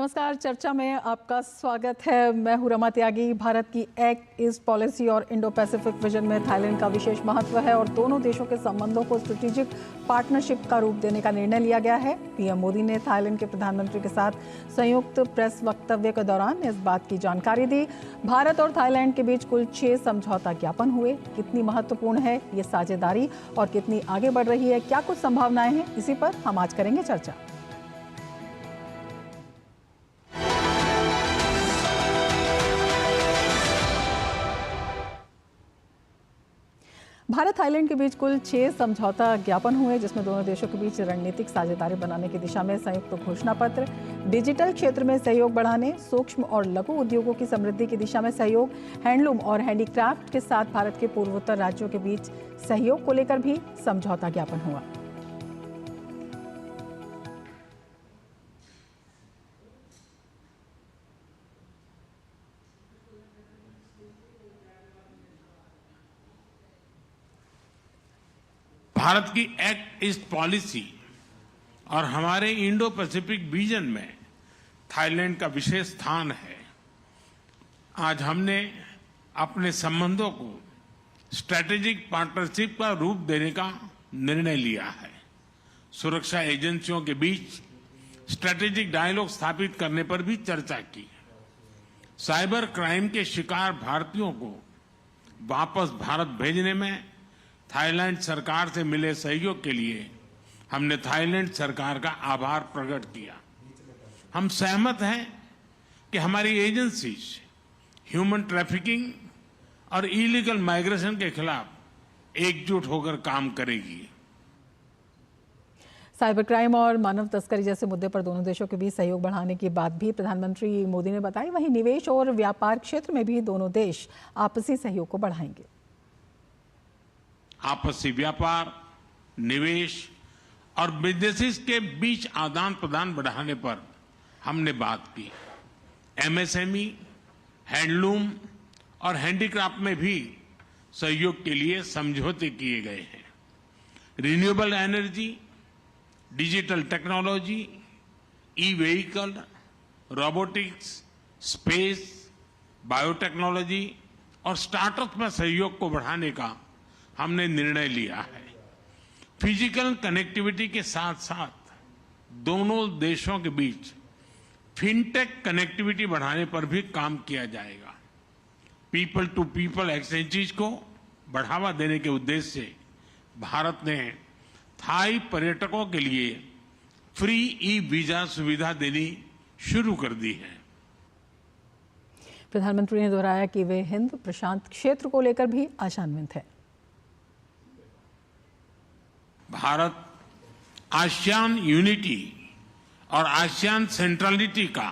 नमस्कार। चर्चा में आपका स्वागत है। मैं हूं रमा त्यागी। भारत की एक्ट ईस्ट पॉलिसी और इंडो पैसिफिक विजन में थाईलैंड का विशेष महत्व है और दोनों देशों के संबंधों को स्ट्रेटेजिक पार्टनरशिप का रूप देने का निर्णय लिया गया है। पीएम मोदी ने थाईलैंड के प्रधानमंत्री के साथ संयुक्त प्रेस वक्तव्य के दौरान इस बात की जानकारी दी। भारत और थाईलैंड के बीच कुल 6 समझौता ज्ञापन हुए। कितनी महत्वपूर्ण है ये साझेदारी और कितनी आगे बढ़ रही है, क्या कुछ संभावनाएं हैं, इसी पर हम आज करेंगे चर्चा। भारत थाईलैंड के बीच कुल 6 समझौता ज्ञापन हुए, जिसमें दोनों देशों के बीच रणनीतिक साझेदारी बनाने की दिशा में संयुक्त घोषणा पत्र, डिजिटल क्षेत्र में सहयोग बढ़ाने, सूक्ष्म और लघु उद्योगों की समृद्धि की दिशा में सहयोग, हैंडलूम और हैंडीक्राफ्ट के साथ भारत के पूर्वोत्तर राज्यों के बीच सहयोग को लेकर भी समझौता ज्ञापन हुआ। भारत की एक्ट ईस्ट पॉलिसी और हमारे इंडो पैसिफिक विजन में थाईलैंड का विशेष स्थान है। आज हमने अपने संबंधों को स्ट्रैटेजिक पार्टनरशिप का रूप देने का निर्णय लिया है। सुरक्षा एजेंसियों के बीच स्ट्रैटेजिक डायलॉग स्थापित करने पर भी चर्चा की। साइबर क्राइम के शिकार भारतीयों को वापस भारत भेजने में थाईलैंड सरकार से मिले सहयोग के लिए हमने थाईलैंड सरकार का आभार प्रकट किया। हम सहमत हैं कि हमारी एजेंसीज ह्यूमन ट्रैफिकिंग और इलीगल माइग्रेशन के खिलाफ एकजुट होकर काम करेगी। साइबर क्राइम और मानव तस्करी जैसे मुद्दे पर दोनों देशों के बीच सहयोग बढ़ाने की बात भी प्रधानमंत्री मोदी ने बताई। वहीं निवेश और व्यापार क्षेत्र में भी दोनों देश आपसी सहयोग को बढ़ाएंगे। आपसी व्यापार, निवेश और बिजनेसेस के बीच आदान प्रदान बढ़ाने पर हमने बात की। एमएसएमई, हैंडलूम और हैंडीक्राफ्ट में भी सहयोग के लिए समझौते किए गए हैं। Renewable energy, digital technology, e vehicle, robotics, space, biotechnology और स्टार्टअप में सहयोग को बढ़ाने का हमने निर्णय लिया है। फिजिकल कनेक्टिविटी के साथ साथ दोनों देशों के बीच फिनटेक कनेक्टिविटी बढ़ाने पर भी काम किया जाएगा। पीपल टू पीपल एक्सचेंजेस को बढ़ावा देने के उद्देश्य से भारत ने थाई पर्यटकों के लिए फ्री ई वीजा सुविधा देनी शुरू कर दी है। प्रधानमंत्री ने दोहराया कि वे हिंद प्रशांत क्षेत्र को लेकर भी आशान्वित है। भारत आसियान यूनिटी और आसियान सेंट्रलिटी का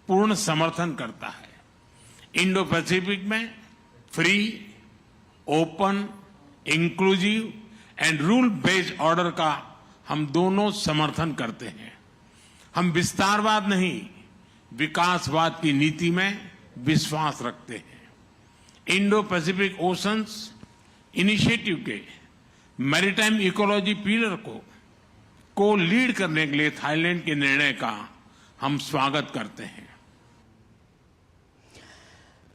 पूर्ण समर्थन करता है। इंडो पैसिफिक में free, open, inclusive and rule based order का हम दोनों समर्थन करते हैं। हम विस्तारवाद नहीं, विकासवाद की नीति में विश्वास रखते हैं। इंडो पैसिफिक ओशंस इनिशिएटिव के मैरीटाइम इकोलॉजी पिलर को लीड करने के लिए थाईलैंड के निर्णय का हम स्वागत करते हैं।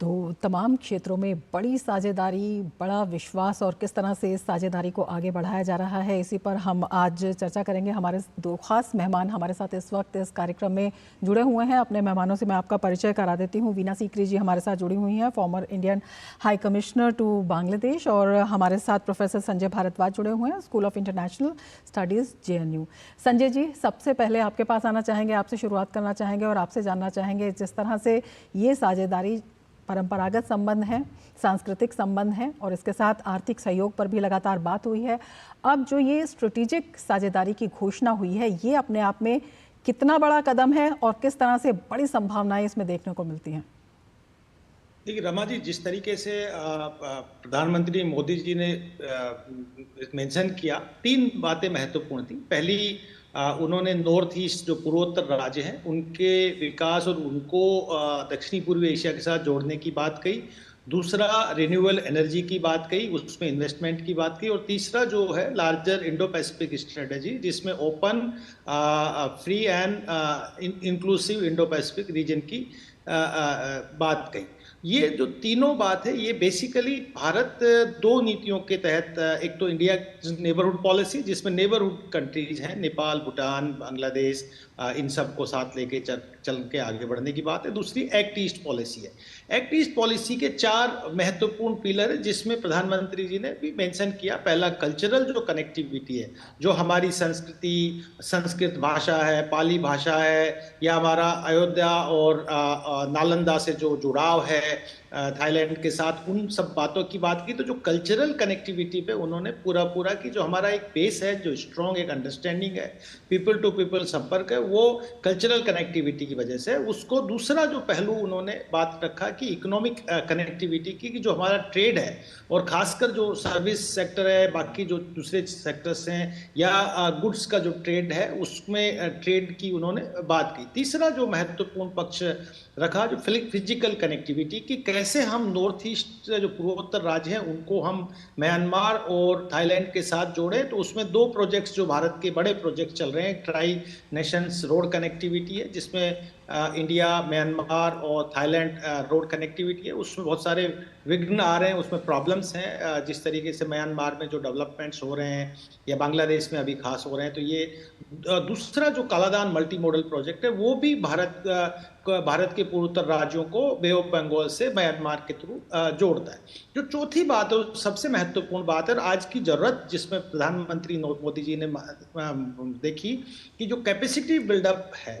तो तमाम क्षेत्रों में बड़ी साझेदारी, बड़ा विश्वास और किस तरह से इस साझेदारी को आगे बढ़ाया जा रहा है, इसी पर हम आज चर्चा करेंगे। हमारे 2 खास मेहमान हमारे साथ इस वक्त इस कार्यक्रम में जुड़े हुए हैं। अपने मेहमानों से मैं आपका परिचय करा देती हूँ। वीना सीकरी जी हमारे साथ जुड़ी हुई हैं, former Indian high commissioner to Bangladesh, और हमारे साथ प्रोफेसर संजय भारद्वाज जुड़े हुए हैं, school of international studies JNU। Sanjay ji, सबसे पहले आपके पास आना चाहेंगे, आपसे शुरुआत करना चाहेंगे और आपसे जानना चाहेंगे जिस तरह से ये साझेदारी परंपरागत संबंध हैं, सांस्कृतिक संबंध हैं और इसके साथ आर्थिक सहयोग पर भी लगातार बात हुई है। अब जो ये स्ट्रेटेजिक साझेदारी की घोषणा हुई है, ये अपने आप में कितना बड़ा कदम है और किस तरह से बड़ी संभावनाएं इसमें देखने को मिलती हैं? देखिए रमा जी, जिस तरीके से प्रधानमंत्री मोदी जी ने मेंशन किया, 3 बातें महत्वपूर्ण थी। पहली, उन्होंने नॉर्थ ईस्ट जो पूर्वोत्तर राज्य हैं उनके विकास और उनको दक्षिणी पूर्वी एशिया के साथ जोड़ने की बात कही। दूसरा रिन्यूएबल एनर्जी की बात कही, उसमें इन्वेस्टमेंट की बात की, और तीसरा जो है लार्जर इंडो पैसिफिक स्ट्रेटेजी, जिसमें open, free and inclusive Indo Pacific region की बात कही। ये जो तीनों बात है, ये बेसिकली भारत दो नीतियों के तहत, एक तो इंडिया नेबरहुड पॉलिसी, जिसमें नेबरहुड कंट्रीज हैं, नेपाल, भूटान, बांग्लादेश, इन सब को साथ लेके चल के आगे बढ़ने की बात है। दूसरी एक्ट ईस्ट पॉलिसी है। एक्ट ईस्ट पॉलिसी के 4 महत्वपूर्ण पिलर है, जिसमें प्रधानमंत्री जी ने भी मेंशन किया। पहला कल्चरल जो कनेक्टिविटी है, जो हमारी संस्कृति, संस्कृत भाषा है, पाली भाषा है, या हमारा अयोध्या और नालंदा से जो जुड़ाव है थाईलैंड के साथ, उन सब बातों की बात की। तो जो कल्चरल कनेक्टिविटी पे उन्होंने पूरा की जो हमारा एक बेस है, जो स्ट्रॉन्ग एक अंडरस्टैंडिंग है, पीपल टू पीपल संपर्क है, वो कल्चरल कनेक्टिविटी की वजह से। उसको दूसरा जो पहलू उन्होंने बात रखा कि इकोनॉमिक कनेक्टिविटी की, कि जो हमारा ट्रेड है और खासकर जो सर्विस सेक्टर है, बाकी जो दूसरे सेक्टर्स हैं, या गुड्स का जो ट्रेड है, उसमें ट्रेड की उन्होंने बात की। तीसरा जो महत्वपूर्ण पक्ष रखा, जो फिजिकल कनेक्टिविटी, कि कैसे हम नॉर्थ ईस्ट जो पूर्वोत्तर राज्य हैं उनको हम म्यांमार और थाईलैंड के साथ जोड़ें। तो उसमें 2 प्रोजेक्ट्स जो भारत के बड़े प्रोजेक्ट चल रहे हैं, ट्राई नेशंस रोड कनेक्टिविटी है, जिसमें इंडिया, म्यांमार और थाईलैंड रोड कनेक्टिविटी है। उसमें बहुत सारे विघ्न आ रहे हैं, उसमें प्रॉब्लम्स हैं, जिस तरीके से म्यांमार में जो डेवलपमेंट्स हो रहे हैं, या बांग्लादेश में अभी खास हो रहे हैं। तो ये दूसरा जो कालादान मल्टी मॉडल प्रोजेक्ट है, वो भी भारत के पूर्वोत्तर राज्यों को बे ऑफ बंगाल से म्यांमार के थ्रू जोड़ता है। जो चौथी बात है, सबसे महत्वपूर्ण बात है, आज की जरूरत जिसमें प्रधानमंत्री मोदी जी ने देखी, कि जो कैपेसिटी बिल्डअप है,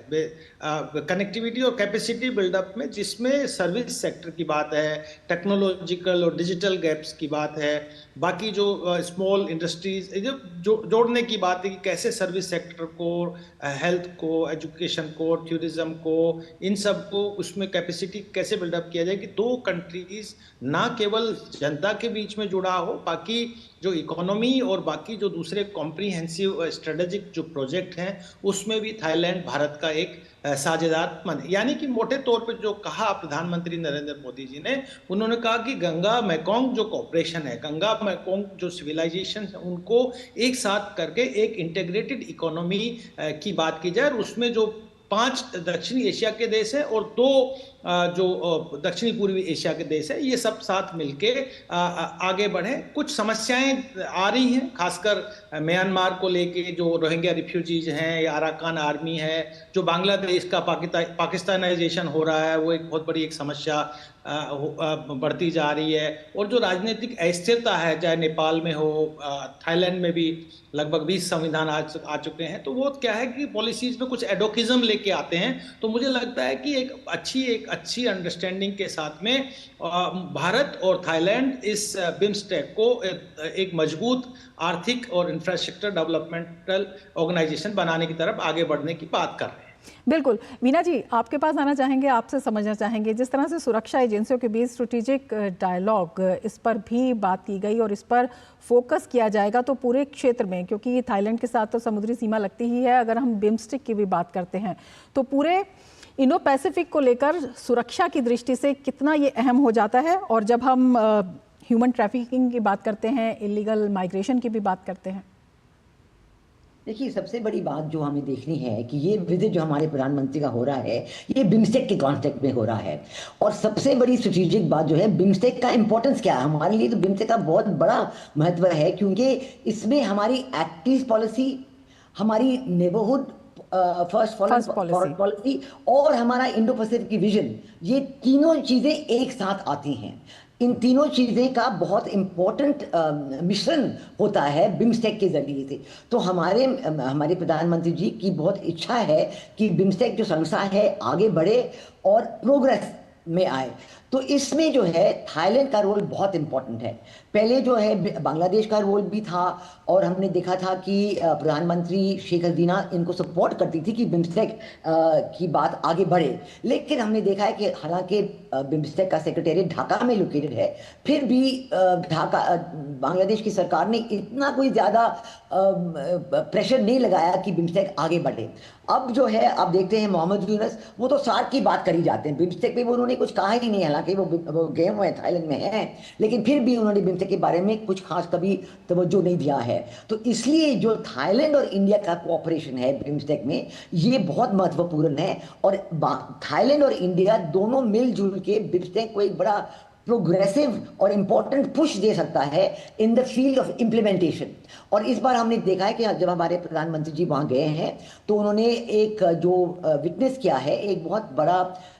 कनेक्टिविटी और कैपेसिटी बिल्डअप में, जिसमें सर्विस सेक्टर की बात है, टेक्नोलॉजिकल और डिजिटल गैप्स की बात है, बाकी जो स्मॉल इंडस्ट्रीज जो जोड़ने की बात है, कि कैसे सर्विस सेक्टर को, हेल्थ को, एजुकेशन को, टूरिज्म को, इन सब को उसमें कैपेसिटी कैसे बिल्डअप किया जाए, कि 2 कंट्रीज ना केवल जनता के बीच में जुड़ा हो, बाकी जो इकोनॉमी और बाकी जो दूसरे कॉम्प्रिहेंसिव स्ट्रेटेजिक जो प्रोजेक्ट हैं, उसमें भी थाईलैंड भारत का एक साझेदार बने। यानी कि मोटे तौर पर जो कहा प्रधानमंत्री नरेंद्र मोदी जी ने, उन्होंने कहा कि गंगा मैकोंग जो कॉपरेशन है, गंगा मैकोंग जो सिविलाइजेशन है, उनको एक साथ करके एक इंटीग्रेटेड इकोनॉमी की बात की जाए। और उसमें जो 5 दक्षिणी एशिया के देश हैं और 2 जो दक्षिणी पूर्वी एशिया के देश है, ये सब साथ मिलके आगे बढ़े। कुछ समस्याएं आ रही हैं, खासकर म्यांमार को लेके, जो रोहिंग्या रिफ्यूजीज हैं, या अराकान आर्मी है, जो बांग्लादेश का पाकिस्तानाइजेशन हो रहा है, वो एक बहुत बड़ी एक समस्या बढ़ती जा रही है। और जो राजनीतिक अस्थिरता है, चाहे नेपाल में हो, थाईलैंड में भी लगभग 20 संविधान आ चुके हैं, तो वो क्या है कि पॉलिसीज में कुछ एडोकिज्म लेके आते हैं। तो मुझे लगता है कि एक अच्छी अंडरस्टैंडिंग के साथ में भारत और थाईलैंड इस बिम्स्टेक को एक मजबूत आर्थिक और इंफ्रास्ट्रक्चर डेवलपमेंटल ऑर्गेनाइजेशन बनाने की तरफ आगे बढ़ने की बात कर रहे हैं। बिल्कुल। वीना जी, आपके पास आना चाहेंगे, आपसे समझना चाहेंगे, जिस तरह से सुरक्षा एजेंसियों के बीच स्ट्रेटेजिक डायलॉग, इस पर भी बात की गई और इस पर फोकस किया जाएगा, तो पूरे क्षेत्र में, क्योंकि थाईलैंड के साथ तो समुद्री सीमा लगती ही है, अगर हम बिम्स्टेक की भी बात करते हैं, तो पूरे इंडो पैसिफिक को लेकर सुरक्षा की दृष्टि से कितना ये अहम हो जाता है। और जब हम ह्यूमन ट्रैफिकिंग की बात करते हैं, इलीगल माइग्रेशन की भी बात करते हैं। देखिए, सबसे बड़ी बात जो हमें देखनी है कि ये विजिट जो हमारे प्रधानमंत्री का हो रहा है, ये बिम्स्टेक के कॉन्टेक्स्ट में हो रहा है। और सबसे बड़ी स्ट्रेटेजिक बात जो है, बिम्स्टेक का इंपॉर्टेंस क्या है हमारे लिए, तो बिम्स्टेक का बहुत बड़ा महत्व है, क्योंकि इसमें हमारी एक्ट ईस्ट पॉलिसी, हमारी नेबरहुड फर्स्ट फॉरेन पॉलिसी और हमारा इंडो पैसिफिक की विजन, ये तीनों चीजें एक साथ आती हैं। इन तीनों चीज़ें का बहुत इम्पोर्टेंट मिश्रण होता है बिम्स्टेक के जरिए से। तो हमारे प्रधानमंत्री जी की बहुत इच्छा है कि बिम्स्टेक जो संस्था है आगे बढ़े और प्रोग्रेस में आए। तो इसमें जो है थाईलैंड का रोल बहुत इम्पोर्टेंट है। पहले जो है बांग्लादेश का रोल भी था, और हमने देखा था कि प्रधानमंत्री शेख हसीना इनको सपोर्ट करती थी कि बिम्स्टेक की बात आगे बढ़े। लेकिन हमने देखा है कि हालांकि बिम्स्टेक का सेक्रेटेरिएट ढाका में लोकेटेड है, फिर भी बांग्लादेश की सरकार ने इतना कोई ज़्यादा प्रेशर नहीं लगाया कि बिम्स्टेक आगे बढ़े। अब जो है आप देखते हैं मोहम्मद यूनुस, वो तो सार्क की बात करी जाते हैं, बिम्स्टेक पे वो उन्होंने कुछ कहा ही नहीं, हालांकि वो गए हुए हैं, थाईलैंड में हैं, लेकिन फिर भी उन्होंने बिम्स्टेक के बारे में कुछ खास कभी तवज्जो नहीं दिया है। तो इसलिए जो थाईलैंड और इंडिया का कोऑपरेशन है बिम्स्टेक में, ये बहुत महत्वपूर्ण है। और थाईलैंड और इंडिया दोनों मिलजुल के बिम्स्टेक को एक बड़ा प्रोग्रेसिव और इंपॉर्टेंट पुश दे सकता है in the field of implementation. और इस बार हमने देखा है कि जब हमारे प्रधानमंत्री जी वहां गए हैं तो उन्होंने एक जो विटनेस किया है, एक बहुत बड़ा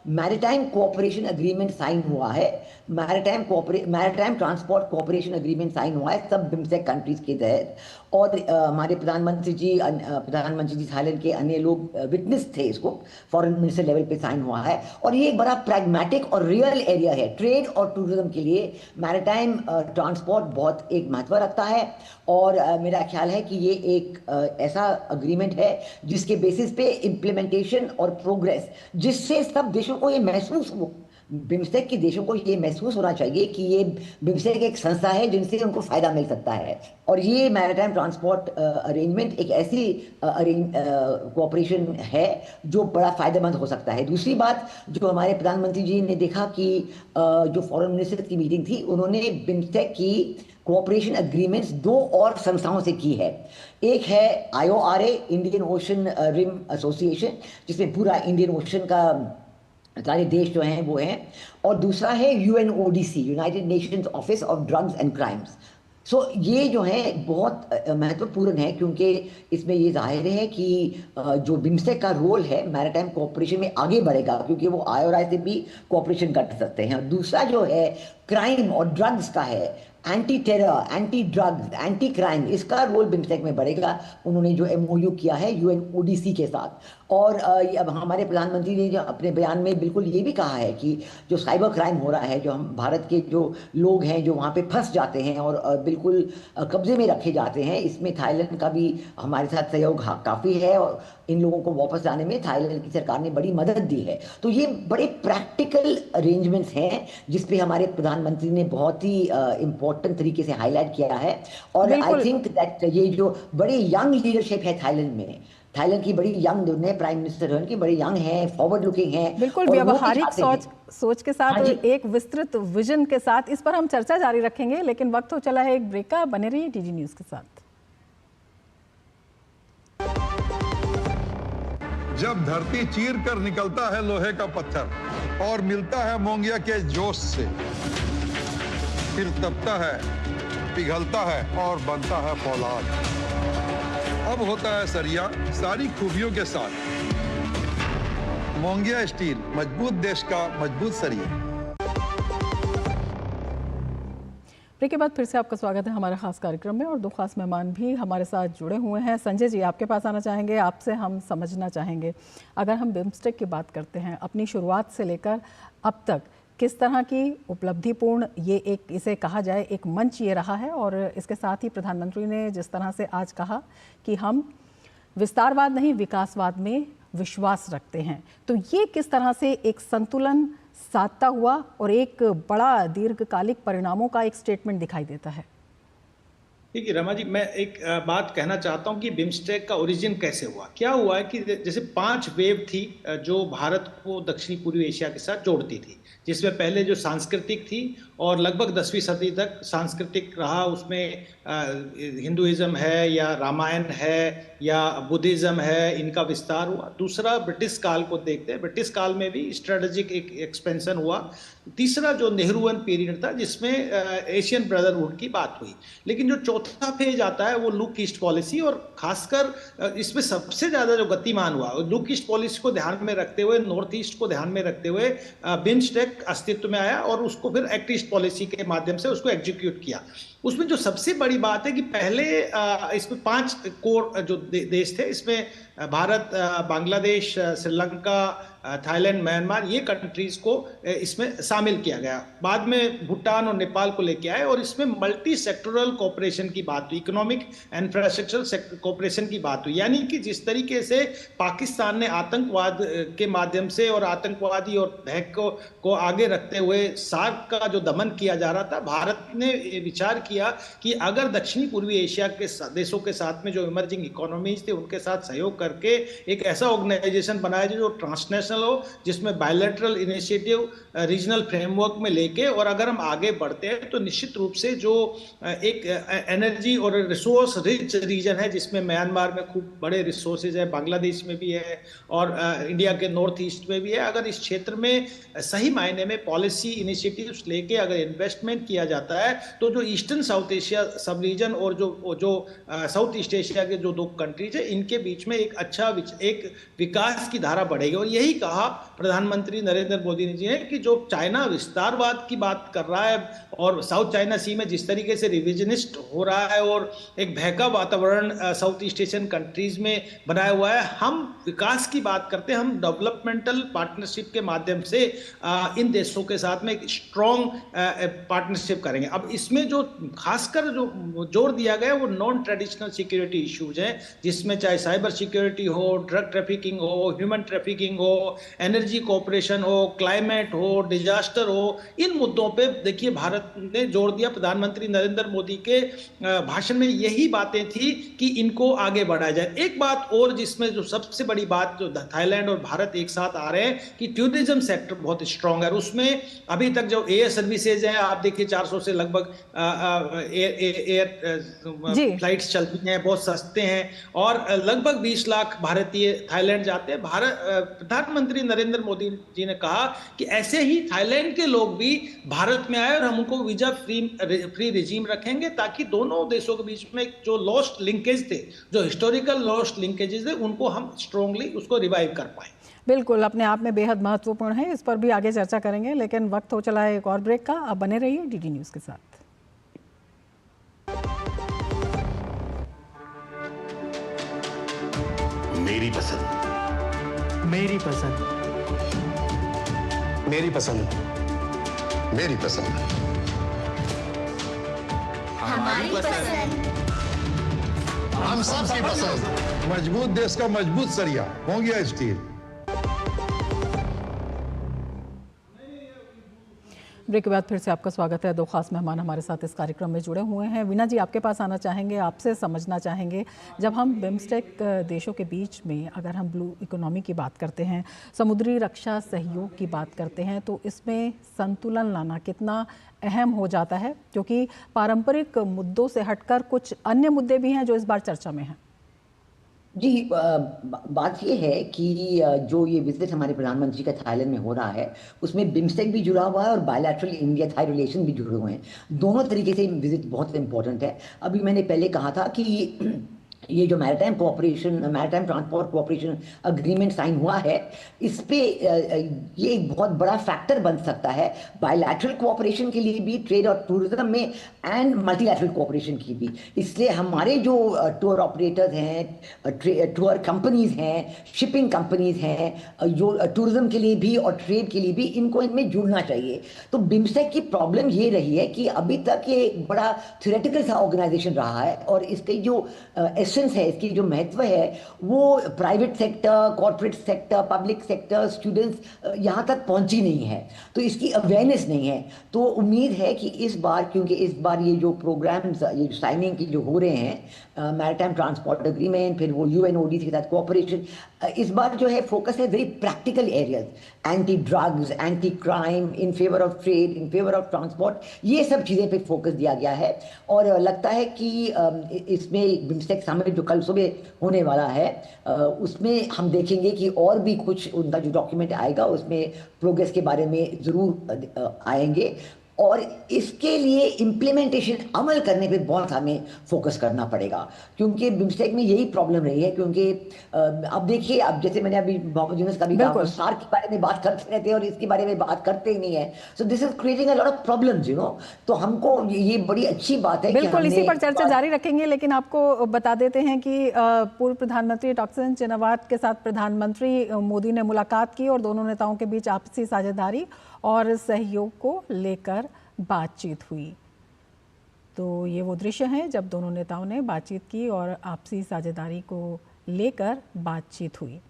मैरिटाइम कोऑपरेशन एग्रीमेंट साइन हुआ है, maritime transport cooperation agreement sign हुआ है सब बिम्स्टेक कंट्रीज के तहत। और हमारे प्रधानमंत्री जी थाईलैंड के अन्य लोग विटनेस थे इसको, फॉरेन मिनिस्टर लेवल पे साइन हुआ है। और ये एक बड़ा प्रैग्मेटिक और रियल एरिया है ट्रेड और टूरिज्म के लिए। मैरिटाइम ट्रांसपोर्ट बहुत एक महत्व रखता है, और मेरा ख्याल है कि ये एक ऐसा अग्रीमेंट है जिसके बेसिस पे इम्प्लीमेंटेशन और प्रोग्रेस, जिससे सब देशों को ये महसूस हो, बिम्स्टेक के देशों को ये महसूस होना चाहिए कि ये बिम्स्टेक एक संस्था है जिनसे उनको फायदा मिल सकता है। और ये मैरिटाइम ट्रांसपोर्ट अरेंजमेंट एक ऐसी कोऑपरेशन है जो बड़ा फायदेमंद हो सकता है। दूसरी बात, जो हमारे प्रधानमंत्री जी ने देखा कि जो फॉरेन मिनिस्टर की मीटिंग थी, उन्होंने बिम्स्टेक की कोऑपरेशन एग्रीमेंट्स दो और संस्थाओं से की है। एक है IORA, Indian ocean rim association, जिसमें पूरा इंडियन ओशन का सारे देश जो हैं वो हैं, और दूसरा है UNODC, United Nations Office of Drugs and Crimes. So ये जो है बहुत महत्वपूर्ण है, क्योंकि इसमें ये जाहिर है कि जो बिम्स्टेक का रोल है मैरिटाइम कोऑपरेशन में आगे बढ़ेगा, क्योंकि वो IORA से भी कोऑपरेशन कर सकते हैं। दूसरा जो है क्राइम और ड्रग्स का है, anti terror, anti drugs, anti crime, इसका रोल बिम्स्टेक में बढ़ेगा। उन्होंने जो MOU किया है UNODC के साथ। और अब हमारे प्रधानमंत्री ने जो अपने बयान में बिल्कुल ये भी कहा है कि जो साइबर क्राइम हो रहा है, जो हम भारत के जो लोग हैं जो वहाँ पे फंस जाते हैं और बिल्कुल कब्जे में रखे जाते हैं, इसमें थाईलैंड का भी हमारे साथ सहयोग काफ़ी है, और इन लोगों को वापस लाने में थाईलैंड की सरकार ने बड़ी मदद दी है। तो ये बड़े प्रैक्टिकल अरेंजमेंट्स हैं जिसपे हमारे प्रधानमंत्री ने बहुत ही इम्पोर्टेंट तरीके से हाईलाइट किया है। और आई थिंक दैट ये जो बड़ी यंग लीडरशिप है थाईलैंड में, थाईलैंड की बड़ी यंग नए प्राइम मिनिस्टर हैं, की बड़ी यंग हैं, फॉरवर्ड लुकिंग हैं, बिल्कुल व्यवहारिक सोच के साथ, एक विस्तृत विजन के साथ। इस पर हम चर्चा जारी रखेंगे, लेकिन वक्त हो चला है एक ब्रेक का। बने रहिए DG न्यूज के साथ। जब धरती चीर कर निकलता है लोहे का पत्थर और मिलता है मोंगिया के जोश से, फिर तपता है, पिघलता है और बनता है फौलाद। अब होता है सरिया सारी खूबियों के साथ। मोंगिया स्टील, मजबूत देश का मजबूत सरिया। ब्रेक के बाद फिर से आपका स्वागत है हमारे खास कार्यक्रम में, और दो खास मेहमान भी हमारे साथ जुड़े हुए हैं। संजय जी, आपके पास आना चाहेंगे, आपसे हम समझना चाहेंगे, अगर हम बिम्स्टेक की बात करते हैं, अपनी शुरुआत से लेकर अब तक किस तरह की उपलब्धिपूर्ण ये एक, इसे कहा जाए एक मंच ये रहा है, और इसके साथ ही प्रधानमंत्री ने जिस तरह से आज कहा कि हम विस्तारवाद नहीं विकासवाद में विश्वास रखते हैं, तो ये किस तरह से एक संतुलन साधता हुआ और एक बड़ा दीर्घकालिक परिणामों का एक स्टेटमेंट दिखाई देता है। देखिए रमा जी, मैं एक बात कहना चाहता हूं कि बिम्स्टेक का ओरिजिन कैसे हुआ। क्या हुआ है कि जैसे 5 वेव थी जो भारत को दक्षिणी पूर्वी एशिया के साथ जोड़ती थी, जिसमें पहले जो सांस्कृतिक थी और लगभग 10वीं सदी तक सांस्कृतिक रहा, उसमें हिंदुइज्म है या रामायण है या बुद्धिज्म है, इनका विस्तार हुआ। दूसरा ब्रिटिश काल को देखते हैं, ब्रिटिश काल में भी स्ट्रेटेजिक एक एक्सपेंशन हुआ। तीसरा जो नेहरूवन पीरियड था जिसमें एशियन ब्रदरहुड की बात हुई। लेकिन जो चौथा फेज आता है वो लुक ईस्ट पॉलिसी, और खासकर इसमें सबसे ज़्यादा जो गतिमान हुआ लुक ईस्ट पॉलिसी को ध्यान में रखते हुए, नॉर्थ ईस्ट को ध्यान में रखते हुए बिम्स्टेक अस्तित्व में आया, और उसको फिर एक्ट ईस्ट पॉलिसी के माध्यम से उसको एग्जीक्यूट किया। उसमें जो सबसे बड़ी बात है कि पहले इसमें 5 कोर जो देश थे, इसमें भारत, बांग्लादेश, श्रीलंका, थाईलैंड, म्यांमार, ये कंट्रीज को इसमें शामिल किया गया। बाद में भूटान और नेपाल को लेके आए, और इसमें मल्टी सेक्टोरल कोऑपरेशन की बात हुई, इकोनॉमिक इंफ्रास्ट्रक्चर कोऑपरेशन की बात हुई। यानी कि जिस तरीके से पाकिस्तान ने आतंकवाद के माध्यम से और आतंकवादी और भय को आगे रखते हुए सार्क का जो दमन किया जा रहा था, भारत ने विचार किया कि अगर दक्षिणी पूर्वी एशिया के देशों के साथ में जो इमर्जिंग इकोनॉमीज थे उनके साथ सहयोग करके एक ऐसा ऑर्गेनाइजेशन बनाया जाए जो ट्रांसनेशनल हो, जिसमें बायलैटरल इनिशिएटिव रीजनल फ्रेमवर्क में लेके, और अगर हम आगे बढ़ते हैं तो निश्चित रूप से जो एक एनर्जी और रिसोर्स रिच रीजन है, जिसमें म्यांमार में खूब बड़े रिसोर्सेज है, बांग्लादेश में भी है और इंडिया के नॉर्थ ईस्ट में भी है, अगर इस क्षेत्र में सही मायने में पॉलिसी इनिशिएटिव्स लेके अगर इन्वेस्टमेंट किया जाता है तो जो ईस्टर्न साउथ एशिया सब रीजन और जो साउथ ईस्ट एशिया के जो दो कंट्रीज है इनके बीच में एक अच्छा एक विकास की धारा बढ़ेगी। और यही कहा प्रधानमंत्री नरेंद्र मोदी जी ने कि जो चाइना विस्तारवाद की बात कर रहा है और साउथ चाइना सी में जिस तरीके से रिविजनिस्ट हो रहा है और एक भयका वातावरण साउथ ईस्ट एशियन कंट्रीज में बनाया हुआ है, हम विकास की बात करते हैं, हम डेवलपमेंटल पार्टनरशिप के माध्यम से इन देशों के साथ में एक स्ट्रॉन्ग पार्टनरशिप करेंगे। अब इसमें जो खासकर जो जोर दिया गया वो नॉन ट्रेडिशनल सिक्योरिटी इश्यूज हैं, जिसमें चाहे साइबर सिक्योरिटी हो, ड्रग ट्रैफिकिंग हो, ह्यूमन ट्रैफिकिंग हो, एनर्जी कोऑपरेशन हो, क्लाइमेट हो, डिजास्टर हो, इन मुद्दों पे देखिए भारत ने जोर दिया। प्रधानमंत्री नरेंद्र मोदी के भाषण में यही बातें थी कि इनको आगे बढ़ाया जाए। एक बात और जिसमें जो सबसे बड़ी बात जो थाईलैंड और भारत एक साथ आ रहे हैं कि टूरिज्म सेक्टर बहुत स्ट्रांग है, उसमें अभी तक जो एयर सर्विसेज हैं आप देखिए 400 से लगभग एयर फ्लाइट्स चलती हैं, बहुत सस्ते हैं और लगभग 20 लाख भारतीय थाईलैंड जाते हैं। प्रधानमंत्री नरेंद्र मोदी जी ने कहा कि ऐसे ही थाईलैंड के लोग भी भारत में आए और हम उनको वीजा फ्री रिजीम रखेंगे ताकि दोनों देशों के बीच में जो लॉस्ट लिंकेज थे, जो हिस्टोरिकल लॉस्ट लिंकेजेस थे, उनको हम स्ट्रांगली उसको रिवाइव कर पाए। बिल्कुल, अपने आप में बेहद महत्वपूर्ण है, इस पर भी आगे चर्चा करेंगे, लेकिन वक्त हो चला है एक और ब्रेक का। आप बने रहिए डीडी न्यूज़ के साथ। मेरी पसंद, मेरी पसंद, मेरी पसंद, मेरी पसंद, हमारी पसंद, हम सबकी पसंद। मजबूत देश का मजबूत सरिया मोंगिया स्टील। ब्रेक के बाद फिर से आपका स्वागत है। दो खास मेहमान हमारे साथ इस कार्यक्रम में जुड़े हुए हैं। वीना जी, आपके पास आना चाहेंगे, आपसे समझना चाहेंगे, जब हम बिम्स्टेक देशों के बीच में अगर हम ब्लू इकोनॉमी की बात करते हैं, समुद्री रक्षा सहयोग की बात करते हैं, तो इसमें संतुलन लाना कितना अहम हो जाता है, क्योंकि पारंपरिक मुद्दों से हटकर कुछ अन्य मुद्दे भी हैं जो इस बार चर्चा में हैं। जी, बात ये है कि जो ये विजिट हमारे प्रधानमंत्री का थाईलैंड में हो रहा है उसमें बिम्स्टेक भी जुड़ा हुआ है और बायलैटरल इंडिया थाई रिलेशन भी जुड़े हुए हैं। दोनों तरीके से विजिट बहुत इंपॉर्टेंट है। अभी मैंने पहले कहा था कि ये जो maritime cooperation, maritime transport cooperation agreement sign हुआ है, इस पे ये एक बहुत बड़ा फैक्टर बन सकता है बायलैटरल कोऑपरेशन के लिए भी, ट्रेड और टूरिज्म में, एंड मल्टीलैटरल कोऑपरेशन की भी। इसलिए हमारे जो टूर ऑपरेटर्स हैं, टूर कंपनीज हैं, शिपिंग कंपनीज हैं, जो टूरिज्म के लिए भी और ट्रेड के लिए भी, इनको इनमें जुड़ना चाहिए। तो बिम्स्टेक की प्रॉब्लम ये रही है कि अभी तक ये एक बड़ा थ्योरेटिकल सा ऑर्गेनाइजेशन रहा है और इसके जो है, इसकी जो महत्व है वो private sector, corporate sector, public sector, students यहाँ तक पहुंची नहीं है, तो इसकी अवेयरनेस नहीं है। तो उम्मीद है कि इस बार, क्योंकि इस बार ये जो प्रोग्राम्स, ये जो साइनिंग की जो हो रहे हैं, मैरीटाइम ट्रांसपोर्ट एग्रीमेंट, फिर वो यूएनओडीसी के साथ कोऑपरेशन, इस बार जो है फोकस है very practical areas, anti drugs, anti crime, in favour of trade, in favour of transport, ये सब चीज़ें पे फोकस दिया गया है। और लगता है कि इसमें बिम्स्टेक समिट जो कल सुबह होने वाला है, उसमें हम देखेंगे कि और भी कुछ उनका जो डॉक्यूमेंट आएगा उसमें प्रोग्रेस के बारे में ज़रूर आएंगे, और इसके लिए इम्प्लीमेंटेशन, अमल करने पे बहुत हमें फोकस करना पड़ेगा, क्योंकि बिम्स्टेक में यही प्रॉब्लम रही है। क्योंकि अब देखिए, अब जैसे मैंने अभी मोहम्मद यूनुस का भी कहा, सार्क के बारे में बात करते रहते हैं और इसके बारे में बात करते ही नहीं है। So this is creating a lot of problems, you know. तो हमको ये बड़ी अच्छी बात है। बिल्कुल, इसी पर चर्चा जारी रखेंगे, लेकिन आपको बता देते हैं कि पूर्व प्रधानमंत्री थॉकसिन चिनावात के साथ प्रधानमंत्री मोदी ने मुलाकात की और दोनों नेताओं के बीच आपसी साझेदारी और सहयोग को लेकर बातचीत हुई। तो ये वो दृश्य हैं जब दोनों नेताओं ने बातचीत की और आपसी साझेदारी को लेकर बातचीत हुई।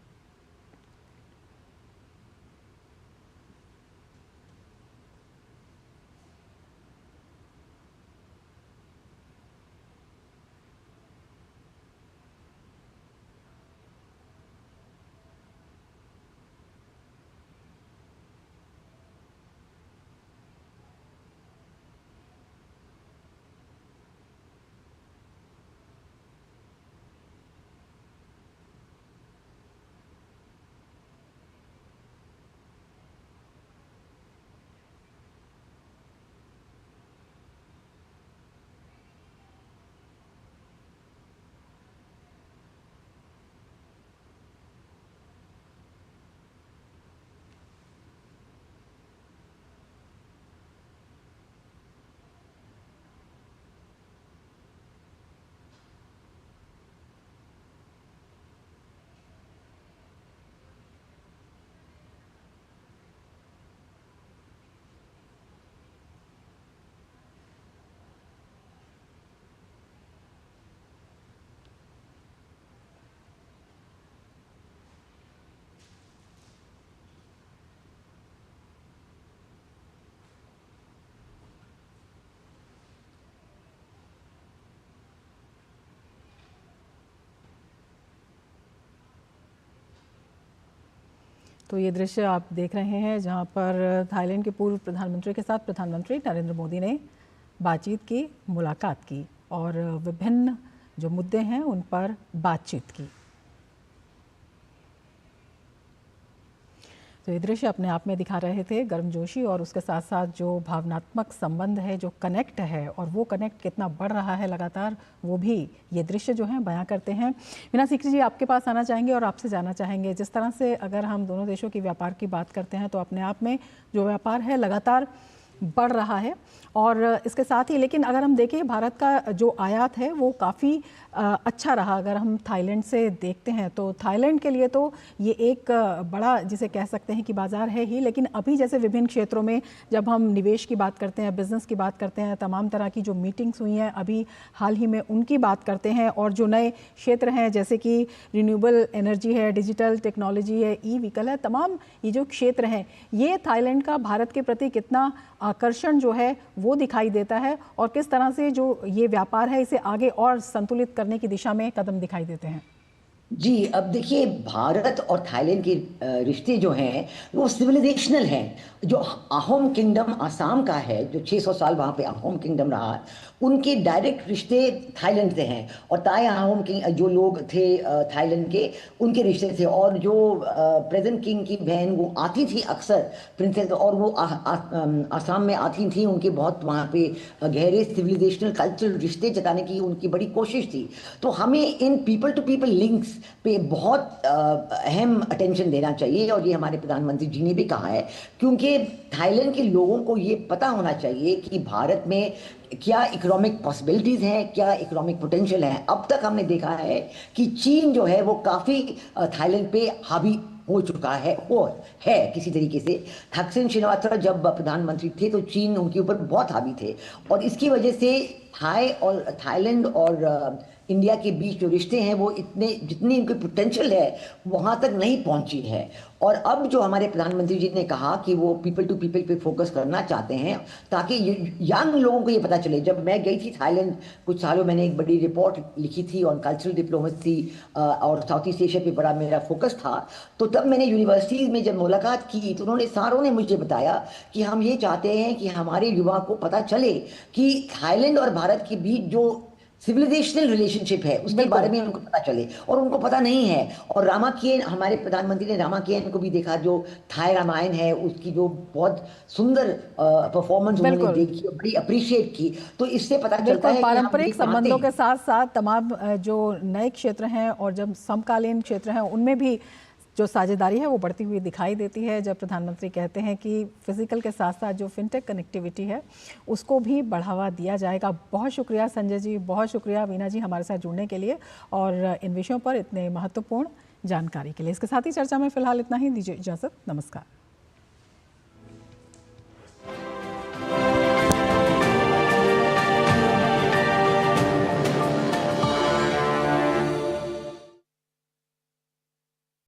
तो ये दृश्य आप देख रहे हैं जहां पर थाईलैंड के पूर्व प्रधानमंत्री के साथ प्रधानमंत्री नरेंद्र मोदी ने बातचीत की, मुलाकात की और विभिन्न जो मुद्दे हैं उन पर बातचीत की। तो ये दृश्य अपने आप में दिखा रहे थे गर्मजोशी और उसके साथ साथ जो भावनात्मक संबंध है, जो कनेक्ट है और वो कनेक्ट कितना बढ़ रहा है लगातार, वो भी ये दृश्य जो है बयां करते हैं। मीना सीकरी जी, आपके पास आना चाहेंगे और आपसे जानना चाहेंगे, जिस तरह से अगर हम दोनों देशों की व्यापार की बात करते हैं तो अपने आप में जो व्यापार है लगातार बढ़ रहा है और इसके साथ ही, लेकिन अगर हम देखें भारत का जो आयात है वो काफ़ी अच्छा रहा। अगर हम थाईलैंड से देखते हैं तो थाईलैंड के लिए तो ये एक बड़ा, जिसे कह सकते हैं कि बाज़ार है ही, लेकिन अभी जैसे विभिन्न क्षेत्रों में जब हम निवेश की बात करते हैं, बिज़नेस की बात करते हैं, तमाम तरह की जो मीटिंग्स हुई हैं अभी हाल ही में उनकी बात करते हैं और जो नए क्षेत्र हैं जैसे कि रिन्यूएबल एनर्जी है, डिजिटल टेक्नोलॉजी है, ई व्हीकल है, तमाम ये जो क्षेत्र हैं ये थाईलैंड का भारत के प्रति कितना आकर्षण जो है वो दिखाई देता है और किस तरह से जो ये व्यापार है इसे आगे और संतुलित करने की दिशा में कदम दिखाई देते हैं। जी, अब देखिए, भारत और थाईलैंड के रिश्ते जो हैं वो सिविलाइजेशनल हैं। जो अहोम किंगडम आसाम का है, जो 600 साल वहाँ पे अहोम किंगडम रहा, उनके डायरेक्ट रिश्ते थाईलैंड से हैं और ताई अहोम किंग जो लोग थे थाईलैंड के, उनके रिश्ते थे। और जो प्रेजेंट किंग की बहन वो आती थी अक्सर, प्रिंसेस, और वो आसाम में आती थी, उनके बहुत वहाँ पे गहरे सिविलाइजेशनल कल्चरल रिश्ते जताने की उनकी बड़ी कोशिश थी। तो हमें इन पीपल टू पीपल लिंक्स पे बहुत अहम अटेंशन देना चाहिए और ये हमारे प्रधानमंत्री जी ने भी कहा है, क्योंकि थाईलैंड के लोगों को ये पता होना चाहिए कि भारत में क्या इकोनॉमिक पॉसिबिलिटीज हैं, क्या इकोनॉमिक पोटेंशियल है। अब तक हमने देखा है कि चीन जो है वो काफ़ी थाईलैंड पे हावी हो चुका है और है किसी तरीके से। थक्सिन श्रीवास्तव जब प्रधानमंत्री थे तो चीन उनके ऊपर बहुत हावी थे और इसकी वजह से थाईलैंड और इंडिया के बीच जो रिश्ते हैं वो इतने, जितनी उनकी पोटेंशियल है वहाँ तक नहीं पहुँची है। और अब जो हमारे प्रधानमंत्री जी ने कहा कि वो पीपल टू पीपल पे फोकस करना चाहते हैं ताकि यंग लोगों को ये पता चले। जब मैं गई थी थाईलैंड कुछ सालों, मैंने एक बड़ी रिपोर्ट लिखी थी ऑन कल्चरल डिप्लोमेसी और साउथ ईस्ट एशिया पे बड़ा मेरा फोकस था। तो तब मैंने यूनिवर्सिटीज़ में जब मुलाकात की तो उन्होंने सारों ने मुझे बताया कि हम ये चाहते हैं कि हमारे युवा को पता चले कि थाईलैंड और भारत के बीच जो सिविलाइजेशनल रिलेशनशिप है उसके बारे में उनको पता चले, और उनको पता नहीं है। और रामाकियन, हमारे प्रधानमंत्री ने रामाकियन को भी देखा, जो थाई रामायण है उसकी जो बहुत सुंदर परफॉर्मेंस उन्होंने देखी और बड़ी अप्रिशिएट की। तो इससे पता चलता है कि पारंपरिक संबंधों के साथ साथ तमाम जो नए क्षेत्र हैं और जब समकालीन क्षेत्र हैं उनमें भी जो साझेदारी है वो बढ़ती हुई दिखाई देती है। जब प्रधानमंत्री कहते हैं कि फिजिकल के साथ साथ जो फिनटेक कनेक्टिविटी है उसको भी बढ़ावा दिया जाएगा। बहुत शुक्रिया संजय जी, बहुत शुक्रिया वीना जी हमारे साथ जुड़ने के लिए और इन विषयों पर इतने महत्वपूर्ण जानकारी के लिए। इसके साथ ही चर्चा में फिलहाल इतना ही, दीजिए इजाज़त, नमस्कार।